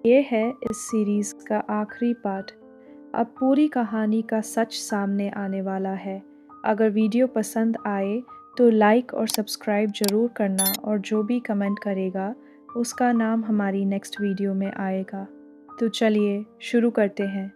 ये है इस सीरीज़ का आखिरी पार्ट। अब पूरी कहानी का सच सामने आने वाला है। अगर वीडियो पसंद आए तो लाइक और सब्सक्राइब ज़रूर करना और जो भी कमेंट करेगा उसका नाम हमारी नेक्स्ट वीडियो में आएगा। तो चलिए शुरू करते हैं।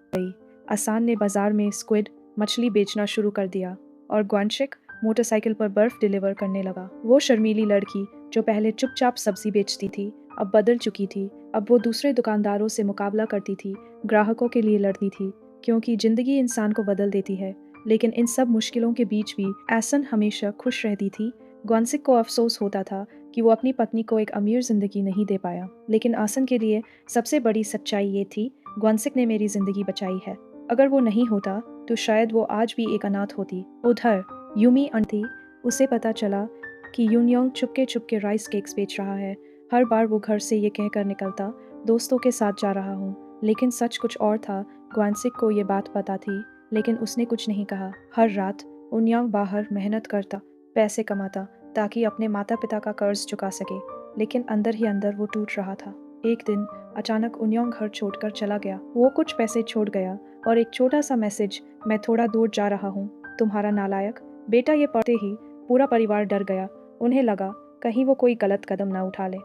आसान ने बाज़ार में स्क्विड मछली बेचना शुरू कर दिया और ग्वानशिक मोटरसाइकिल पर बर्फ़ डिलीवर करने लगा। वो शर्मीली लड़की जो पहले चुपचाप सब्ज़ी बेचती थी अब बदल चुकी थी। अब वो दूसरे दुकानदारों से मुकाबला करती थी, ग्राहकों के लिए लड़ती थी, क्योंकि ज़िंदगी इंसान को बदल देती है। लेकिन इन सब मुश्किलों के बीच भी एसन हमेशा खुश रहती थी। ग्वानसिक को अफसोस होता था कि वो अपनी पत्नी को एक अमीर ज़िंदगी नहीं दे पाया, लेकिन आसन के लिए सबसे बड़ी सच्चाई ये थी, ग्वानसिक ने मेरी ज़िंदगी बचाई है। अगर वो नहीं होता तो शायद वो आज भी एक अनाथ होती। उधर यूमी आंटी, उसे पता चला कि यूनयोंग चुपके चुपके राइस केक्स बेच रहा है। हर बार वो घर से ये कहकर निकलता, दोस्तों के साथ जा रहा हूँ, लेकिन सच कुछ और था। ग्वानसिक को ये बात पता थी, लेकिन उसने कुछ नहीं कहा। हर रात उन्यांग बाहर मेहनत करता, पैसे कमाता, ताकि अपने माता पिता का कर्ज चुका सके, लेकिन अंदर ही अंदर वो टूट रहा था। एक दिन अचानक उन्यांग घर छोड़कर चला गया। वो कुछ पैसे छोड़ गया और एक छोटा सा मैसेज, मैं थोड़ा दूर जा रहा हूँ, तुम्हारा नालायक बेटा। ये पढ़ते ही पूरा परिवार डर गया। उन्हें लगा कहीं वो कोई गलत कदम ना उठा ले।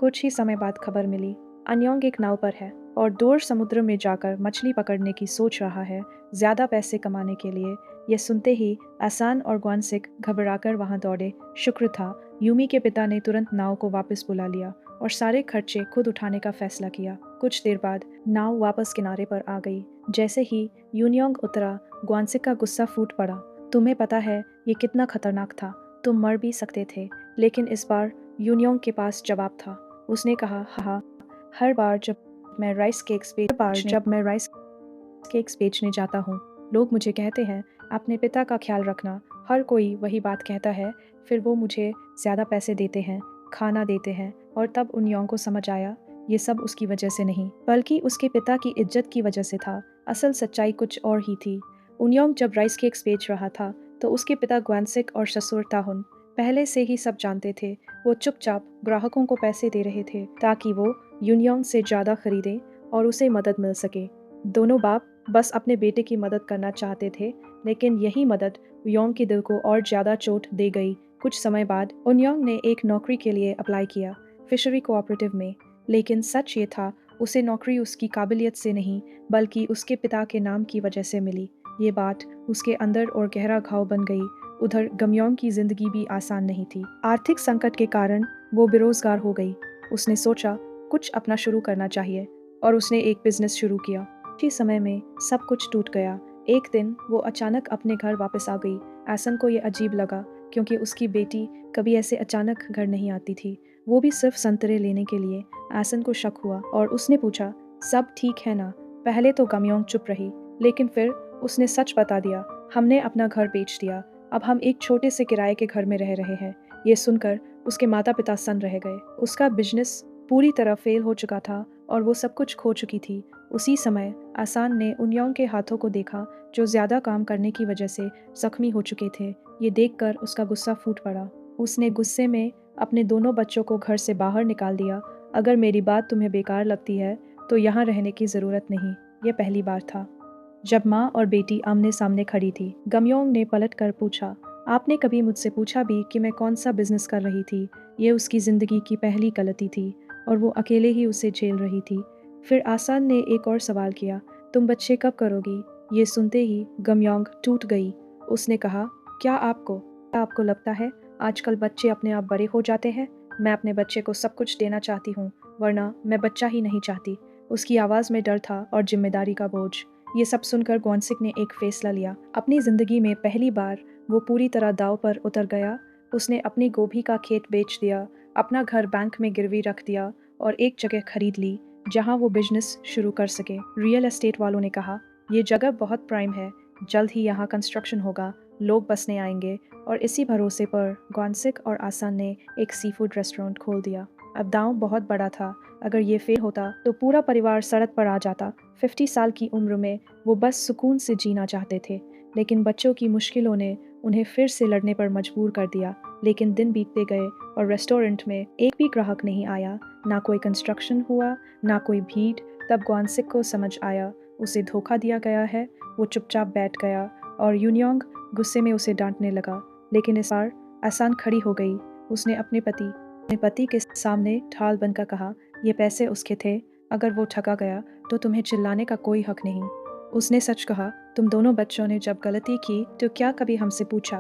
कुछ ही समय बाद खबर मिली, अन्योंग एक नाव पर है और दूर समुद्र में जाकर मछली पकड़ने की सोच रहा है, ज्यादा पैसे कमाने के लिए। ये सुनते ही आसान और ग्वानसिक घबराकर वहां दौड़े। शुक्र था यूमी के पिता ने तुरंत नाव को वापस बुला लिया और सारे खर्चे खुद उठाने का फैसला किया। कुछ देर बाद नाव वापस किनारे पर आ गई। जैसे ही यूनियोंग उतरा, ग्वानसिक का गुस्सा फूट पड़ा। तुम्हें पता है ये कितना खतरनाक था, तुम मर भी सकते थे। लेकिन इस बार यूनियोंग के पास जवाब था। उसने कहा, हाँ, हर बार जब मैं राइस केक्स बेचने जाता हूँ, लोग मुझे कहते हैं अपने पिता का ख्याल रखना। हर कोई वही बात कहता है। फिर वो मुझे ज़्यादा पैसे देते हैं, खाना देते हैं, और तब उन्योंग को समझ आया ये सब उसकी वजह से नहीं, बल्कि उसके पिता की इज्जत की वजह से था। असल सच्चाई कुछ और ही थी। उन्योंग जब राइस केक्स बेच रहा था तो उसके पिता ग्वानसिक और ससुर ताहुन पहले से ही सब जानते थे। वो चुपचाप ग्राहकों को पैसे दे रहे थे ताकि वो यूनियोंग से ज़्यादा खरीदे और उसे मदद मिल सके। दोनों बाप बस अपने बेटे की मदद करना चाहते थे, लेकिन यही मदद योंग के दिल को और ज़्यादा चोट दे गई। कुछ समय बाद उन्योंग ने एक नौकरी के लिए अप्लाई किया, फिशरी कोऑपरेटिव में। लेकिन सच ये था, उसे नौकरी उसकी काबिलियत से नहीं बल्कि उसके पिता के नाम की वजह से मिली। ये बात उसके अंदर और गहरा घाव बन गई। उधर गमयोंग की जिंदगी भी आसान नहीं थी। आर्थिक संकट के कारण वो बेरोजगार हो गई। उसने सोचा कुछ अपना शुरू करना चाहिए और उसने एक बिजनेस शुरू किया। कुछ ही समय में सब कुछ टूट गया। एक दिन वो अचानक अपने घर वापस आ गई। एसन को ये अजीब लगा, क्योंकि उसकी बेटी कभी ऐसे अचानक घर नहीं आती थी, वो भी सिर्फ संतरे लेने के लिए। एसन को शक हुआ और उसने पूछा, सब ठीक है ना? पहले तो गमयोंग चुप रही, लेकिन फिर उसने सच बता दिया, हमने अपना घर बेच दिया। अब हम एक छोटे से किराए के घर में रह रहे हैं। ये सुनकर उसके माता पिता सन्न रह गए। उसका बिजनेस पूरी तरह फेल हो चुका था और वो सब कुछ खो चुकी थी। उसी समय आसान ने उन्योंग के हाथों को देखा, जो ज़्यादा काम करने की वजह से जख्मी हो चुके थे। ये देखकर उसका गुस्सा फूट पड़ा। उसने गुस्से में अपने दोनों बच्चों को घर से बाहर निकाल दिया। अगर मेरी बात तुम्हें बेकार लगती है तो यहाँ रहने की ज़रूरत नहीं। यह पहली बार था जब माँ और बेटी आमने सामने खड़ी थी। गमयोंग ने पलट कर पूछा, आपने कभी मुझसे पूछा भी कि मैं कौन सा बिजनेस कर रही थी? ये उसकी ज़िंदगी की पहली गलती थी और वो अकेले ही उसे झेल रही थी। फिर आसान ने एक और सवाल किया, तुम बच्चे कब करोगी? ये सुनते ही गमयोंग टूट गई। उसने कहा, क्या आपको लगता है आजकल बच्चे अपने आप बड़े हो जाते हैं? मैं अपने बच्चे को सब कुछ देना चाहती हूँ, वरना मैं बच्चा ही नहीं चाहती। उसकी आवाज़ में डर था और जिम्मेदारी का बोझ। ये सब सुनकर ग्वानसिक ने एक फैसला लिया। अपनी ज़िंदगी में पहली बार वो पूरी तरह दांव पर उतर गया। उसने अपनी गोभी का खेत बेच दिया, अपना घर बैंक में गिरवी रख दिया और एक जगह खरीद ली जहां वो बिजनेस शुरू कर सके। रियल एस्टेट वालों ने कहा, ये जगह बहुत प्राइम है, जल्द ही यहाँ कंस्ट्रक्शन होगा, लोग बसने आएंगे। और इसी भरोसे पर ग्वानसिक और आसान ने एक सी फूड रेस्टोरेंट खोल दिया। अब दांव बहुत बड़ा था। अगर ये फेल होता तो पूरा परिवार सड़क पर आ जाता। 50 साल की उम्र में वो बस सुकून से जीना चाहते थे, लेकिन बच्चों की मुश्किलों ने उन्हें फिर से लड़ने पर मजबूर कर दिया। लेकिन दिन बीतते गए और रेस्टोरेंट में एक भी ग्राहक नहीं आया, ना कोई कंस्ट्रक्शन हुआ, ना कोई भीड़। तब ग्वानसिक को समझ आया उसे धोखा दिया गया है। वो चुपचाप बैठ गया और यूनियोंग गुस्से में उसे डांटने लगा। लेकिन इस बार आसान खड़ी हो गई। उसने अपने पति के सामने ढाल बनकर कहा, ये पैसे उसके थे, अगर वो ठगा गया तो तुम्हें चिल्लाने का कोई हक नहीं। उसने सच कहा, तुम दोनों बच्चों ने जब गलती की तो क्या कभी हमसे पूछा?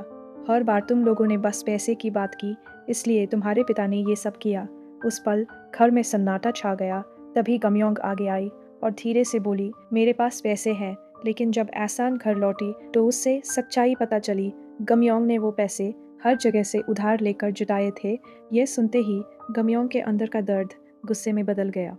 हर बार तुम लोगों ने बस पैसे की बात की, इसलिए तुम्हारे पिता ने ये सब किया। उस पल घर में सन्नाटा छा गया। तभी गमयोंग आगे आई और धीरे से बोली, मेरे पास पैसे हैं। लेकिन जब एहसान घर लौटी तो उससे सच्चाई पता चली। गमयोंग ने वो पैसे हर जगह से उधार लेकर जुटाए थे। ये सुनते ही गमयोंग के अंदर का दर्द गुस्से में बदल गया,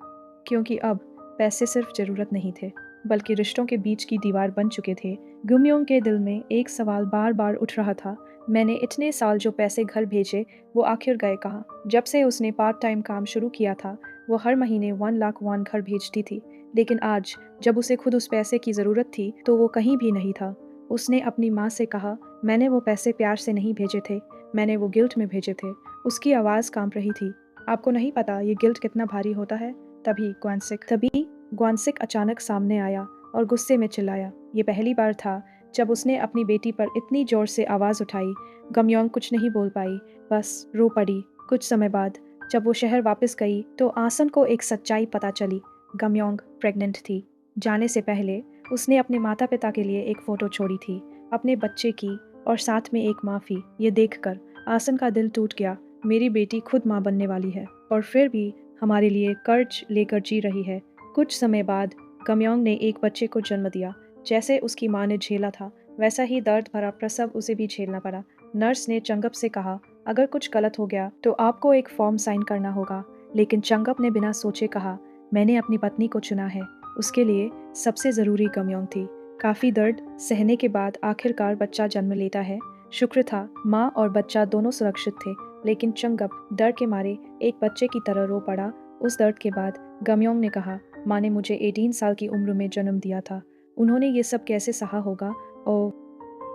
क्योंकि अब पैसे सिर्फ जरूरत नहीं थे, बल्कि रिश्तों के बीच की दीवार बन चुके थे। गमयोंग के दिल में एक सवाल बार बार उठ रहा था, मैंने इतने साल जो पैसे घर भेजे वो आखिर गए कहाँ? जब से उसने पार्ट टाइम काम शुरू किया था, वो हर महीने 1 लाख वॉन घर भेजती थी। लेकिन आज जब उसे खुद उस पैसे की ज़रूरत थी तो वो कहीं भी नहीं था। उसने अपनी माँ से कहा, मैंने वो पैसे प्यार से नहीं भेजे थे, मैंने वो गिल्ट में भेजे थे। उसकी आवाज़ कांप रही थी। आपको नहीं पता ये गिल्ट कितना भारी होता है? तभी ग्वानसिक अचानक सामने आया और गुस्से में चिल्लाया। ये पहली बार था जब उसने अपनी बेटी पर इतनी जोर से आवाज़ उठाई। गमयोंग कुछ नहीं बोल पाई, बस रो पड़ी। कुछ समय बाद जब वो शहर वापस गई तो आसन को एक सच्चाई पता चली। गमयोंग प्रेग्नेंट थी। जाने से पहले उसने अपने माता पिता के लिए एक फ़ोटो छोड़ी थी, अपने बच्चे की और साथ में एक माफ़ी। ये देखकर आसन का दिल टूट गया। मेरी बेटी खुद माँ बनने वाली है और फिर भी हमारे लिए कर्ज लेकर जी रही है। कुछ समय बाद गमयोंग ने एक बच्चे को जन्म दिया। जैसे उसकी माँ ने झेला था, वैसा ही दर्द भरा प्रसव उसे भी झेलना पड़ा। नर्स ने चंगप से कहा, अगर कुछ गलत हो गया तो आपको एक फॉर्म साइन करना होगा। लेकिन चंगप ने बिना सोचे कहा, मैंने अपनी पत्नी को चुना है, उसके लिए सबसे ज़रूरी गमयोंग थी। काफ़ी दर्द सहने के बाद आखिरकार बच्चा जन्म लेता है। शुक्र था माँ और बच्चा दोनों सुरक्षित थे। लेकिन चंगप डर के मारे एक बच्चे की तरह रो पड़ा। उस दर्द के बाद गमयोंग ने कहा, माँ ने मुझे 18 साल की उम्र में जन्म दिया था, उन्होंने ये सब कैसे सहा होगा? और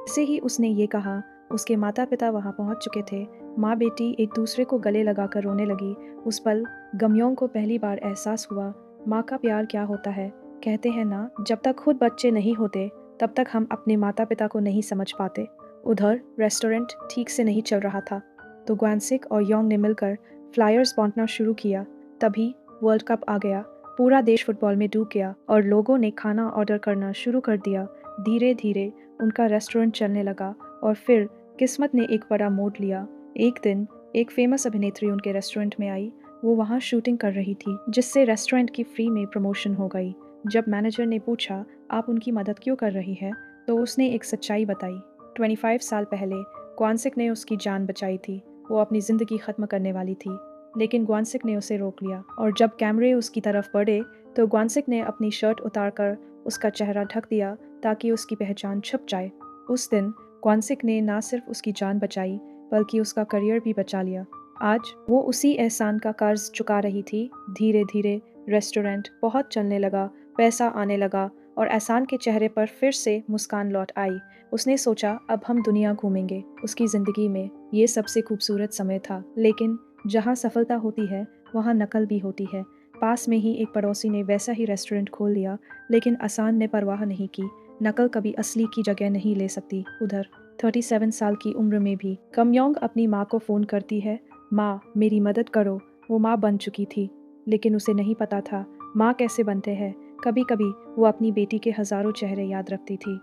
जैसे ही उसने ये कहा, उसके माता पिता वहाँ पहुँच चुके थे। माँ बेटी एक दूसरे को गले लगाकर रोने लगी। उस पल गमयोंग को पहली बार एहसास हुआ, माँ का प्यार क्या होता है। कहते हैं ना, जब तक खुद बच्चे नहीं होते तब तक हम अपने माता पिता को नहीं समझ पाते। उधर रेस्टोरेंट ठीक से नहीं चल रहा था, तो ग्वानसिक और योंग ने मिलकर फ्लायर्स बांटना शुरू किया। तभी वर्ल्ड कप आ गया। पूरा देश फुटबॉल में डूब गया और लोगों ने खाना ऑर्डर करना शुरू कर दिया। धीरे धीरे उनका रेस्टोरेंट चलने लगा और फिर किस्मत ने एक बड़ा मोड़ लिया। एक दिन एक फेमस अभिनेत्री उनके रेस्टोरेंट में आई। वो वहाँ शूटिंग कर रही थी, जिससे रेस्टोरेंट की फ्री में प्रमोशन हो गई। जब मैनेजर ने पूछा, आप उनकी मदद क्यों कर रही है, तो उसने एक सच्चाई बताई। 25 साल पहले ग्वानसिक ने उसकी जान बचाई थी। वो अपनी ज़िंदगी ख़त्म करने वाली थी, लेकिन ग्वानसिक ने उसे रोक लिया। और जब कैमरे उसकी तरफ बढ़े तो ग्वानसिक ने अपनी शर्ट उतारकर उसका चेहरा ढक दिया ताकि उसकी पहचान छुप जाए। उस दिन ग्वानसिक ने ना सिर्फ उसकी जान बचाई, बल्कि उसका करियर भी बचा लिया। आज वो उसी एहसान का कर्ज चुका रही थी। धीरे धीरे रेस्टोरेंट बहुत चलने लगा, पैसा आने लगा और एहसान के चेहरे पर फिर से मुस्कान लौट आई। उसने सोचा, अब हम दुनिया घूमेंगे। उसकी ज़िंदगी में ये सबसे खूबसूरत समय था, लेकिन जहाँ सफलता होती है वहाँ नकल भी होती है। पास में ही एक पड़ोसी ने वैसा ही रेस्टोरेंट खोल लिया, लेकिन आसान ने परवाह नहीं की। नकल कभी असली की जगह नहीं ले सकती। उधर 37 साल की उम्र में भी गमयोंग अपनी माँ को फ़ोन करती है, माँ मेरी मदद करो। वो माँ बन चुकी थी, लेकिन उसे नहीं पता था माँ कैसे बनते हैं। कभी कभी वो अपनी बेटी के हज़ारों चेहरे याद रखती थी,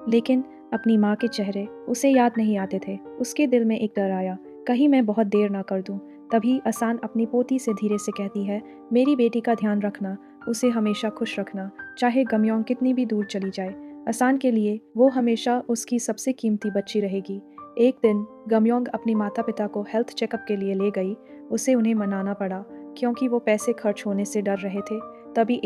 लेकिन अपनी माँ के चेहरे उसे याद नहीं आते थे। उसके दिल में एक डर आया, कहीं मैं बहुत देर ना कर दूं। तभी आसान अपनी पोती से धीरे से कहती है, मेरी बेटी का ध्यान रखना, उसे हमेशा खुश रखना, चाहे गमयोंग कितनी भी दूर चली जाए। आसान के लिए वो हमेशा उसकी सबसे कीमती बच्ची रहेगी। एक दिन गमयोंग अपनी माता पिता को हेल्थ चेकअप के लिए ले गई। उसे उन्हें मनाना पड़ा, क्योंकि वो पैसे खर्च होने से डर रहे थे। तभी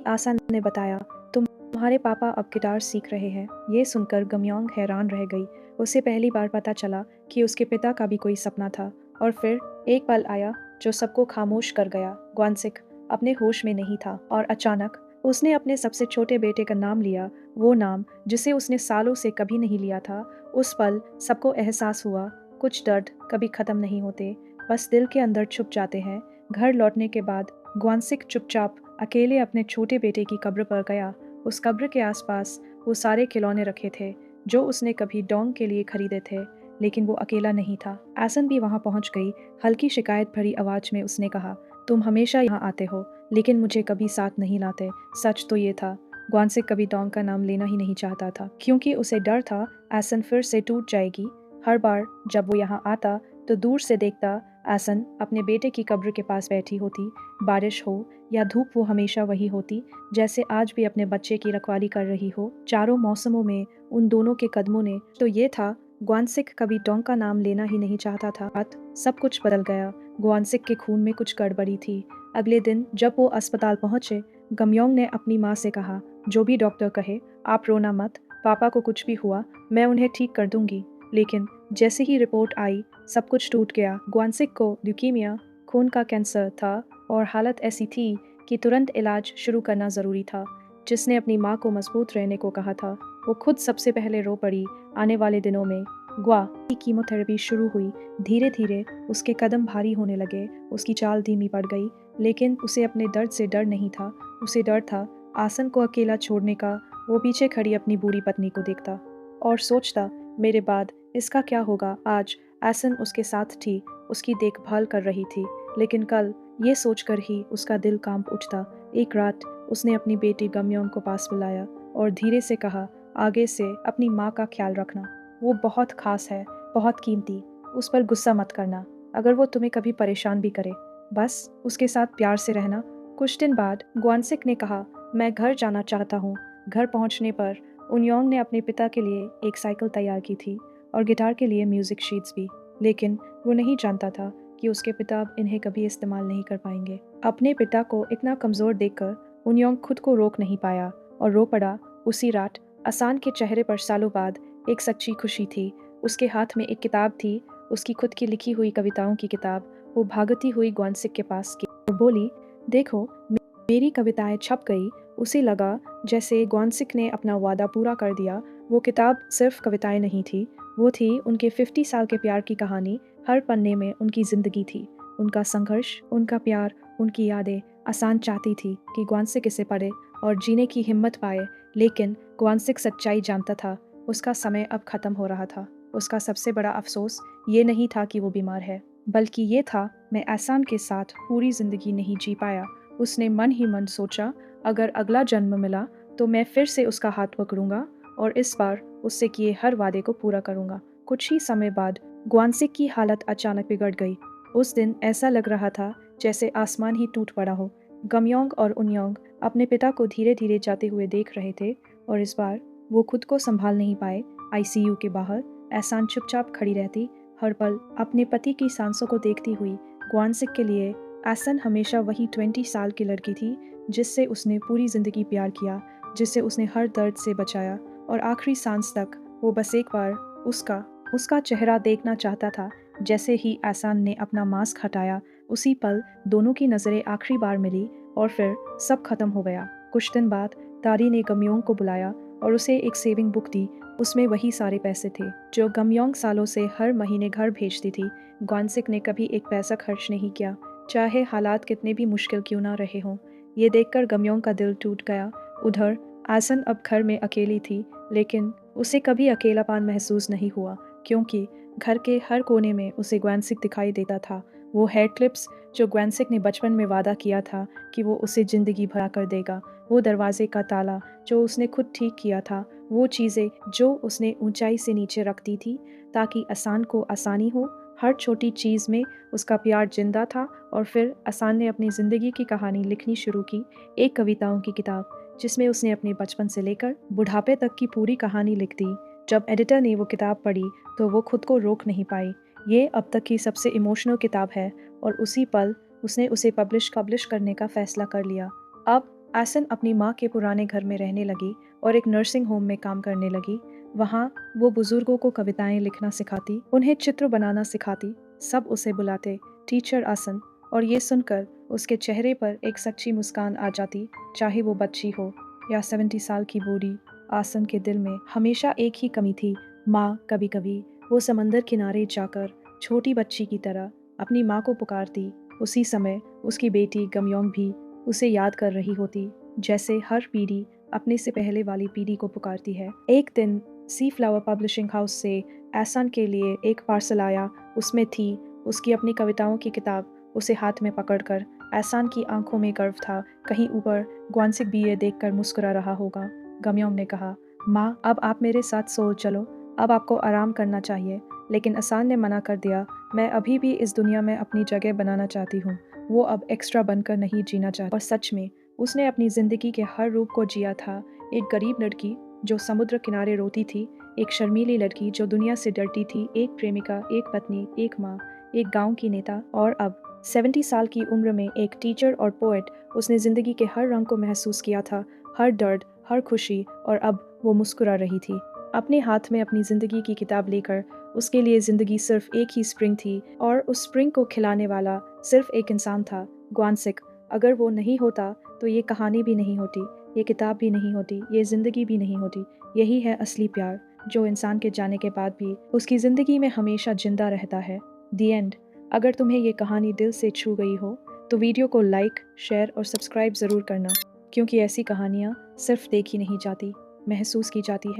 आसान ने बताया, तुम्हारे पापा अब गिटार सीख रहे हैं। ये सुनकर गमयोंग हैरान रह गई। उसे पहली बार पता चला कि उसके पिता का भी कोई सपना था। और फिर एक पल आया जो सबको खामोश कर गया। ग्वानसिक अपने होश में नहीं था और अचानक उसने अपने सबसे छोटे बेटे का नाम लिया, वो नाम जिसे उसने सालों से कभी नहीं लिया था। उस पल सबको एहसास हुआ, कुछ दर्द कभी ख़त्म नहीं होते, बस दिल के अंदर छुप जाते हैं। घर लौटने के बाद ग्वानसिक चुपचाप अकेले अपने छोटे बेटे की कब्र पर गया। उस कब्र के आसपास वो सारे खिलौने रखे थे जो उसने कभी डोंग के लिए खरीदे थे, लेकिन वो अकेला नहीं था। एसन भी वहाँ पहुँच गई। हल्की शिकायत भरी आवाज़ में उसने कहा, तुम हमेशा यहाँ आते हो, लेकिन मुझे कभी साथ नहीं लाते। सच तो ये था, ग्वानसिक कभी डोंग का नाम लेना ही नहीं चाहता था, क्योंकि उसे डर था एसन फिर से टूट जाएगी। हर बार जब वो यहाँ आता तो दूर से देखता एसन अपने बेटे की कब्र के पास बैठी होती। बारिश हो या धूप, वो हमेशा वही होती, जैसे आज भी अपने बच्चे की रखवाली कर रही हो। चारों मौसमों में उन दोनों के कदमों ने तो ये था, ग्वानसिक कभी डोंग का नाम लेना ही नहीं चाहता था। सब कुछ बदल गया। ग्वानसिक के खून में कुछ गड़बड़ी थी। अगले दिन जब वो अस्पताल पहुंचे, गमयोंग ने अपनी माँ से कहा, जो भी डॉक्टर कहे आप रोना मत, पापा को कुछ भी हुआ मैं उन्हें ठीक कर दूंगी। लेकिन जैसे ही रिपोर्ट आई, सब कुछ टूट गया। ग्वानसिक को ल्यूकीमिया, खून का कैंसर था और हालत ऐसी थी कि तुरंत इलाज शुरू करना ज़रूरी था। जिसने अपनी माँ को मजबूत रहने को कहा था, वो खुद सबसे पहले रो पड़ी। आने वाले दिनों में ग्वा की कीमोथेरेपी शुरू हुई। धीरे धीरे उसके कदम भारी होने लगे, उसकी चाल धीमी पड़ गई, लेकिन उसे अपने दर्द से डर नहीं था। उसे डर था आसन को अकेला छोड़ने का। वो पीछे खड़ी अपनी बूढ़ी पत्नी को देखता और सोचता, मेरे बाद इसका क्या होगा। आज आसन उसके साथ थी, उसकी देखभाल कर रही थी, लेकिन कल ये सोचकर ही उसका दिल कांप उठता। एक रात उसने अपनी बेटी गमयोंग को पास बुलाया और धीरे से कहा, आगे से अपनी माँ का ख्याल रखना, वो बहुत खास है, बहुत कीमती। उस पर गुस्सा मत करना, अगर वो तुम्हें कभी परेशान भी करे, बस उसके साथ प्यार से रहना। कुछ दिन बाद ग्वानसिक ने कहा, मैं घर जाना चाहता हूँ। घर पहुँचने पर उन्योंग ने अपने पिता के लिए एक साइकिल तैयार की थी और गिटार के लिए म्यूजिक शीट्स भी, लेकिन वो नहीं जानता था कि उसके पिता अब इन्हें कभी इस्तेमाल नहीं कर पाएंगे। अपने पिता को इतना कमज़ोर देखकर उन्योंग खुद को रोक नहीं पाया और रो पड़ा। उसी रात आसान के चेहरे पर सालों बाद एक सच्ची खुशी थी। उसके हाथ में एक किताब थी, उसकी खुद की लिखी हुई कविताओं की किताब। वो भागती हुई ग्वानसिक के पास गई और बोली, देखो मेरी कविताएं छप गई। उसे लगा जैसे ग्वानसिक ने अपना वादा पूरा कर दिया। वो किताब सिर्फ कविताएं नहीं थी, वो थी उनके 50 साल के प्यार की कहानी। हर पन्ने में उनकी जिंदगी थी, उनका संघर्ष, उनका प्यार, उनकी यादें। आसान चाहती थी कि ग्वानसिक इसे पढ़े और जीने की हिम्मत पाए, लेकिन ग्वानसिक सच्चाई जानता था, उसका समय अब खत्म हो रहा था। उसका सबसे बड़ा अफसोस ये नहीं था कि वो बीमार है, बल्कि ये था, मैं एहसान के साथ पूरी जिंदगी नहीं जी पाया। उसने मन ही मन सोचा, अगर अगला जन्म मिला तो मैं फिर से उसका हाथ पकड़ूंगा और इस बार उससे किए हर वादे को पूरा करूंगा। कुछ ही समय बाद ग्वानसिक की हालत अचानक बिगड़ गई। उस दिन ऐसा लग रहा था जैसे आसमान ही टूट पड़ा हो। गमयोंग और उन्योंग अपने पिता को धीरे धीरे जाते हुए देख रहे थे और इस बार वो खुद को संभाल नहीं पाए। आईसीयू के बाहर एहसान चुपचाप खड़ी रहती, हर पल अपने पति की सांसों को देखती हुई। ग्वानसिक के लिए एहसान हमेशा वही 20 साल की लड़की थी जिससे उसने पूरी जिंदगी प्यार किया, जिससे उसने हर दर्द से बचाया और आखिरी सांस तक वो बस एक बार उसका उसका चेहरा देखना चाहता था। जैसे ही एहसान ने अपना मास्क हटाया, उसी पल दोनों की नज़रें आखिरी बार मिली और फिर सब खत्म हो गया। कुछ दिन बाद तारी ने गमयोंग को बुलाया और उसे एक सेविंग बुक दी। उसमें वही सारे पैसे थे जो गमयोंग सालों से हर महीने घर भेजती थी। ग्वानसिक ने कभी एक पैसा खर्च नहीं किया, चाहे हालात कितने भी मुश्किल क्यों ना रहे हों। ये देखकर गमयोंग का दिल टूट गया। उधर आसन अब घर में अकेली थी, लेकिन उसे कभी अकेलापन महसूस नहीं हुआ, क्योंकि घर के हर कोने में उसे ग्वानसिक दिखाई देता था। वो हेयर क्लिप्स जो ग्वानसिक ने बचपन में वादा किया था कि वो उसे ज़िंदगी भरा कर देगा, वो दरवाजे का ताला जो उसने खुद ठीक किया था, वो चीज़ें जो उसने ऊंचाई से नीचे रख दी थी ताकि आसान को आसानी हो। हर छोटी चीज़ में उसका प्यार जिंदा था। और फिर आसान ने अपनी ज़िंदगी की कहानी लिखनी शुरू की, एक कविताओं की किताब जिसमें उसने अपने बचपन से लेकर बुढ़ापे तक की पूरी कहानी लिख दी। जब एडिटर ने वो किताब पढ़ी तो वो खुद को रोक नहीं पाई। ये अब तक की सबसे इमोशनल किताब है और उसी पल उसने उसे पब्लिश करने का फैसला कर लिया। अब आसन अपनी माँ के पुराने घर में रहने लगी और एक नर्सिंग होम में काम करने लगी। वहाँ वो बुजुर्गों को कविताएं लिखना सिखाती, उन्हें चित्र बनाना सिखाती। सब उसे बुलाते टीचर आसन। और ये सुनकर उसके चेहरे पर एक सच्ची मुस्कान आ जाती, चाहे वो बच्ची हो या 70 साल की बूढ़ी। आसन के दिल में हमेशा एक ही कमी थी, माँ। कभी कभी वो समंदर किनारे जाकर छोटी बच्ची की तरह अपनी माँ को पुकारती। उसी समय उसकी बेटी गमयोंग भी उसे याद कर रही होती, जैसे हर पीढ़ी अपने से पहले वाली पीढ़ी को पुकारती है। एक दिन सी फ्लावर पब्लिशिंग हाउस से एहसान के लिए एक पार्सल आया। उसमें थी उसकी अपनी कविताओं की किताब। उसे हाथ में पकड़कर एहसान की आंखों में गर्व था। कहीं ऊपर ग्वानसिक भी ये देखकर मुस्कुरा रहा होगा। गमयोंग ने कहा, माँ, अब आप मेरे साथ सो चलो, अब आपको आराम करना चाहिए। लेकिन एहसान ने मना कर दिया, मैं अभी भी इस दुनिया में अपनी जगह बनाना चाहती हूँ। वो अब एक्स्ट्रा बनकर नहीं जीना चाहती। और सच में उसने अपनी ज़िंदगी के हर रूप को जिया था। एक गरीब लड़की जो समुद्र किनारे रोती थी, एक शर्मीली लड़की जो दुनिया से डरती थी, एक प्रेमिका, एक पत्नी, एक माँ, एक गांव की नेता, और अब 70 साल की उम्र में एक टीचर और पोएट। उसने ज़िंदगी के हर रंग को महसूस किया था, हर दर्द, हर खुशी, और अब वो मुस्कुरा रही थी। अपने हाथ में अपनी ज़िंदगी की किताब लेकर। उसके लिए ज़िंदगी सिर्फ एक ही स्प्रिंग थी, और उस स्प्रिंग को खिलाने वाला सिर्फ एक इंसान था, ग्वानसिक। अगर वो नहीं होता तो ये कहानी भी नहीं होती, ये किताब भी नहीं होती, ये ज़िंदगी भी नहीं होती। यही है असली प्यार, जो इंसान के जाने के बाद भी उसकी ज़िंदगी में हमेशा जिंदा रहता है। दी एंड। अगर तुम्हें ये कहानी दिल से छू गई हो तो वीडियो को लाइक, शेयर और सब्सक्राइब ज़रूर करना, क्योंकि ऐसी कहानियाँ सिर्फ देखी नहीं जाती, महसूस की जाती है।